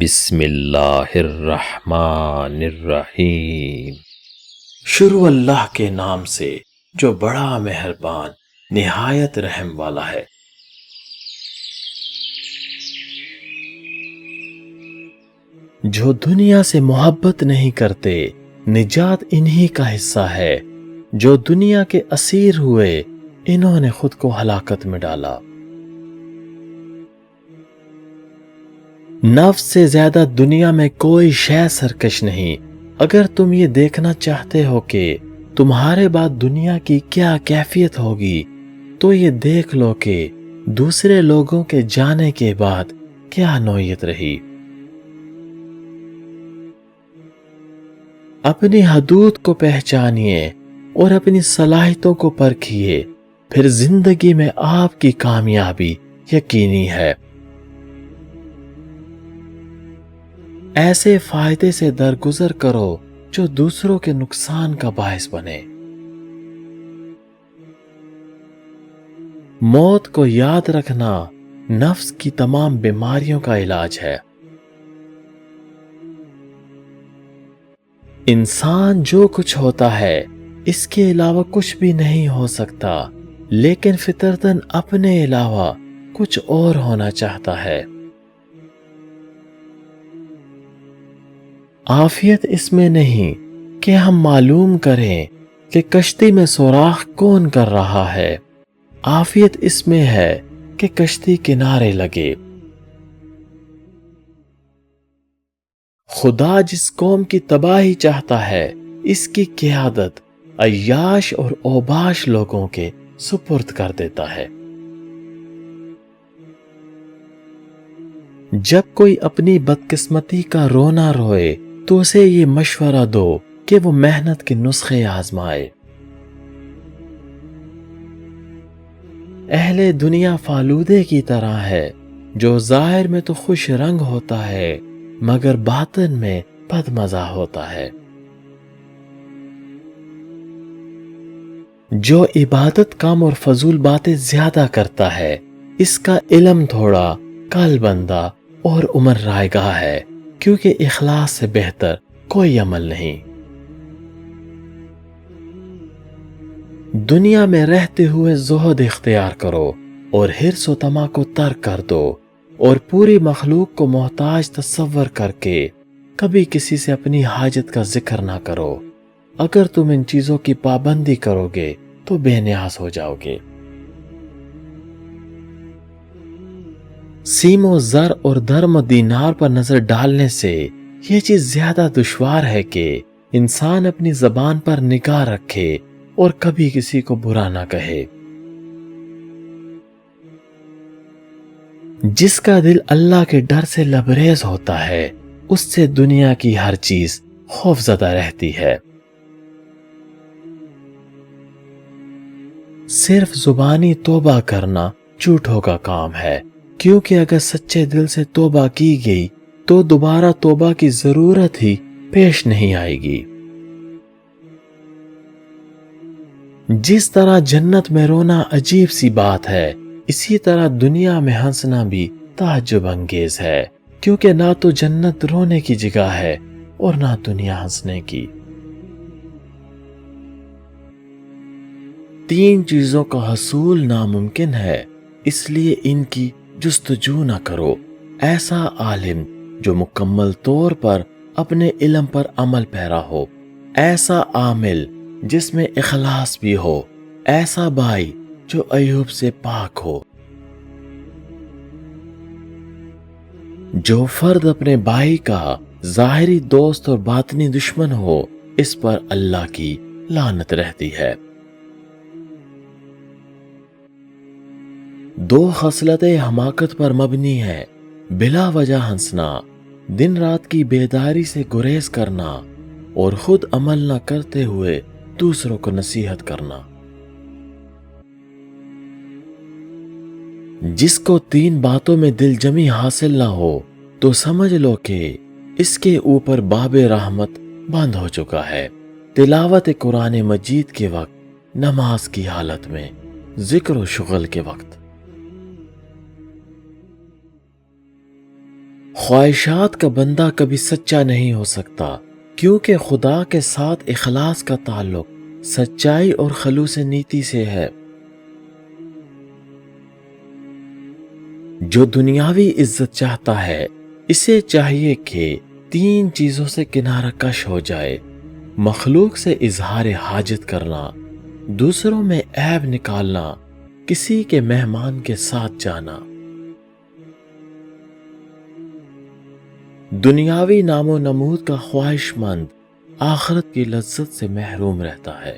بسم اللہ الرحمن الرحیم۔ شروع اللہ کے نام سے جو بڑا مہربان نہایت رحم والا ہے۔ جو دنیا سے محبت نہیں کرتے نجات انہی کا حصہ ہے، جو دنیا کے اسیر ہوئے انہوں نے خود کو ہلاکت میں ڈالا۔ نفس سے زیادہ دنیا میں کوئی شے سرکش نہیں۔ اگر تم یہ دیکھنا چاہتے ہو کہ تمہارے بعد دنیا کی کیا کیفیت ہوگی تو یہ دیکھ لو کہ دوسرے لوگوں کے جانے کے بعد کیا نوعیت رہی۔ اپنی حدود کو پہچانیے اور اپنی صلاحیتوں کو پرکھیے، پھر زندگی میں آپ کی کامیابی یقینی ہے۔ ایسے فائدے سے درگزر کرو جو دوسروں کے نقصان کا باعث بنے۔ موت کو یاد رکھنا نفس کی تمام بیماریوں کا علاج ہے۔ انسان جو کچھ ہوتا ہے اس کے علاوہ کچھ بھی نہیں ہو سکتا، لیکن فطرتاً اپنے علاوہ کچھ اور ہونا چاہتا ہے۔ عافیت اس میں نہیں کہ ہم معلوم کریں کہ کشتی میں سوراخ کون کر رہا ہے، عافیت اس میں ہے کہ کشتی کنارے لگے۔ خدا جس قوم کی تباہی چاہتا ہے اس کی قیادت عیاش اور اوباش لوگوں کے سپرد کر دیتا ہے۔ جب کوئی اپنی بدقسمتی کا رونا روئے تو اسے یہ مشورہ دو کہ وہ محنت کے نسخے آزمائے۔ اہل دنیا فالودے کی طرح ہے جو ظاہر میں تو خوش رنگ ہوتا ہے مگر باطن میں بدمزہ ہوتا ہے۔ جو عبادت کم اور فضول باتیں زیادہ کرتا ہے اس کا علم تھوڑا، کل بندہ اور عمر رائے گاہ ہے، کیونکہ اخلاص سے بہتر کوئی عمل نہیں۔ دنیا میں رہتے ہوئے زہد اختیار کرو اور حرص و طمع کو ترک کر دو، اور پوری مخلوق کو محتاج تصور کر کے کبھی کسی سے اپنی حاجت کا ذکر نہ کرو۔ اگر تم ان چیزوں کی پابندی کرو گے تو بے نیاز ہو جاؤ گے۔ سیم و زر اور درم و دینار پر نظر ڈالنے سے یہ چیز زیادہ دشوار ہے کہ انسان اپنی زبان پر نگاہ رکھے اور کبھی کسی کو برا نہ کہے۔ جس کا دل اللہ کے ڈر سے لبریز ہوتا ہے اس سے دنیا کی ہر چیز خوف زدہ رہتی ہے۔ صرف زبانی توبہ کرنا جھوٹوں کا کام ہے، کیونکہ اگر سچے دل سے توبہ کی گئی تو دوبارہ توبہ کی ضرورت ہی پیش نہیں آئے گی۔ جس طرح جنت میں رونا عجیب سی بات ہے، اسی طرح دنیا میں ہنسنا بھی تعجب انگیز ہے، کیونکہ نہ تو جنت رونے کی جگہ ہے اور نہ دنیا ہنسنے کی۔ تین چیزوں کا حصول ناممکن ہے، اس لیے ان کی جستجو نہ کرو۔ ایسا عالم جو مکمل طور پر اپنے علم پر عمل پیرا ہو، ایسا عامل جس میں اخلاص بھی ہو، ایسا بھائی جو عیوب سے پاک ہو۔ جو فرد اپنے بھائی کا ظاہری دوست اور باطنی دشمن ہو اس پر اللہ کی لعنت رہتی ہے۔ دو خصلتیں حماقت پر مبنی ہیں: بلا وجہ ہنسنا، دن رات کی بیداری سے گریز کرنا، اور خود عمل نہ کرتے ہوئے دوسروں کو نصیحت کرنا۔ جس کو تین باتوں میں دل جمی حاصل نہ ہو تو سمجھ لو کہ اس کے اوپر باب رحمت بند ہو چکا ہے۔ تلاوت قرآن مجید کے وقت، نماز کی حالت میں، ذکر و شغل کے وقت۔ خواہشات کا بندہ کبھی سچا نہیں ہو سکتا، کیونکہ خدا کے ساتھ اخلاص کا تعلق سچائی اور خلوص نیتی سے ہے۔ جو دنیاوی عزت چاہتا ہے، اسے چاہیے کہ 3 چیزوں سے کنارہ کش ہو جائے: مخلوق سے اظہار حاجت کرنا، دوسروں میں عیب نکالنا، کسی کے مہمان کے ساتھ جانا۔ دنیاوی نام و نمود کا خواہش مند آخرت کی لذت سے محروم رہتا ہے۔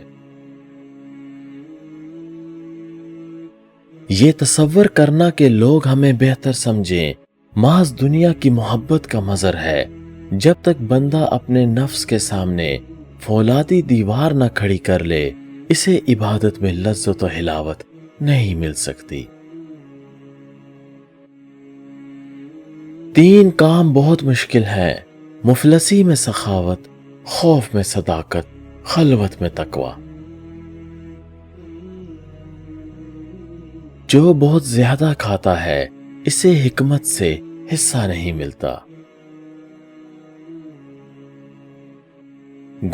یہ تصور کرنا کہ لوگ ہمیں بہتر سمجھیں محض دنیا کی محبت کا مظہر ہے۔ جب تک بندہ اپنے نفس کے سامنے فولادی دیوار نہ کھڑی کر لے، اسے عبادت میں لذت و حلاوت نہیں مل سکتی۔ 3 کام بہت مشکل ہیں: مفلسی میں سخاوت، خوف میں صداقت، خلوت میں تقوی۔ جو بہت زیادہ کھاتا ہے، اسے حکمت سے حصہ نہیں ملتا۔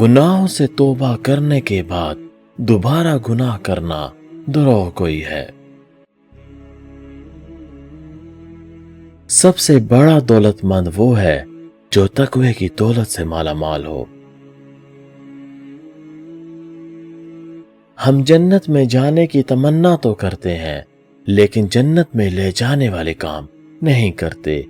گناہوں سے توبہ کرنے کے بعد دوبارہ گناہ کرنا دروغ گوئی ہے۔ سب سے بڑا دولت مند وہ ہے جو تقوی کی دولت سے مالا مال ہو۔ ہم جنت میں جانے کی تمنا تو کرتے ہیں، لیکن جنت میں لے جانے والے کام نہیں کرتے۔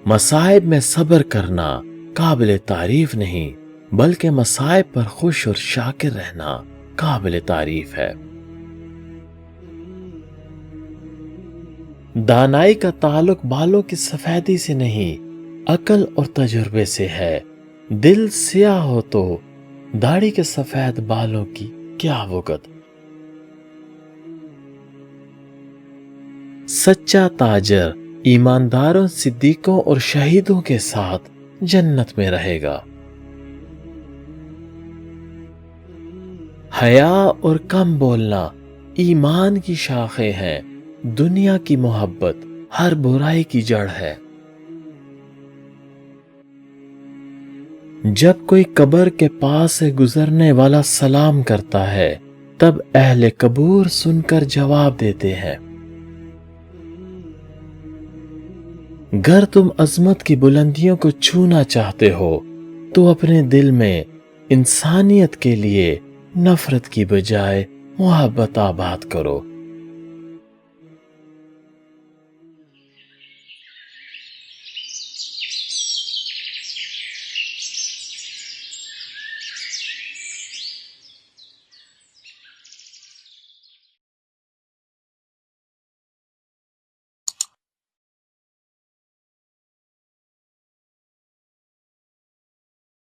مصائب میں صبر کرنا قابل تعریف نہیں، بلکہ مصائب پر خوش اور شاکر رہنا قابل تعریف ہے۔ دانائی کا تعلق بالوں کی سفیدی سے نہیں، عقل اور تجربے سے ہے۔ دل سیاہ ہو تو داڑھی کے سفید بالوں کی کیا وقت۔ سچا تاجر ایمانداروں، صدیقوں اور شہیدوں کے ساتھ جنت میں رہے گا۔ حیا اور کم بولنا ایمان کی شاخیں ہیں۔ دنیا کی محبت ہر برائی کی جڑ ہے۔ جب کوئی قبر کے پاس سے گزرنے والا سلام کرتا ہے، تب اہل قبور سن کر جواب دیتے ہیں۔ گر تم عظمت کی بلندیوں کو چھونا چاہتے ہو تو اپنے دل میں انسانیت کے لیے نفرت کی بجائے محبت آباد کرو۔